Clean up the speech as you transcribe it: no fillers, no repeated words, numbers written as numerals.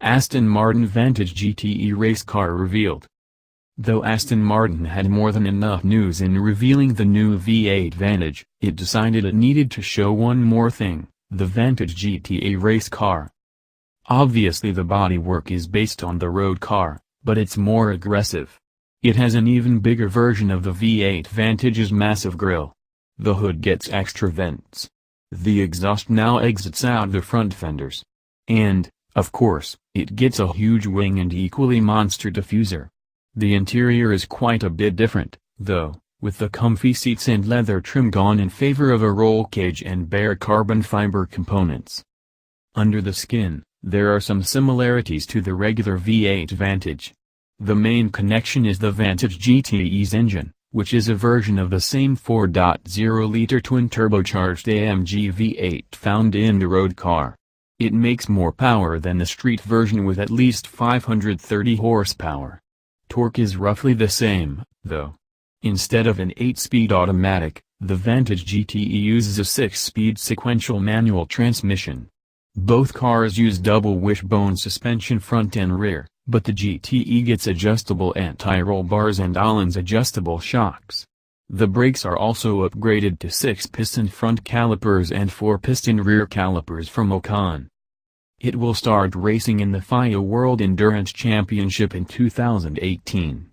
Aston Martin Vantage GTE race car revealed. Though Aston Martin had more than enough news in revealing the new V8 Vantage, it decided it needed to show one more thing, the Vantage GTE race car. Obviously the bodywork is based on the road car, but it's more aggressive. It has an even bigger version of the V8 Vantage's massive grille. The hood gets extra vents. The exhaust now exits out the front fenders. And, of course, it gets a huge wing and equally monster diffuser. The interior is quite a bit different, though, with the comfy seats and leather trim gone in favor of a roll cage and bare carbon fiber components. Under the skin, there are some similarities to the regular V8 Vantage. The main connection is the Vantage GTE's engine, which is a version of the same 4.0-liter twin-turbocharged AMG V8 found in the road car. It makes more power than the street version with at least 530 horsepower. Torque is roughly the same, though. Instead of an 8-speed automatic, the Vantage GTE uses a 6-speed sequential manual transmission. Both cars use double wishbone suspension front and rear, but the GTE gets adjustable anti-roll bars and Allen's adjustable shocks. The brakes are also upgraded to 6-piston front calipers and 4-piston rear calipers from Ocon. It will start racing in the FIA World Endurance Championship in 2018.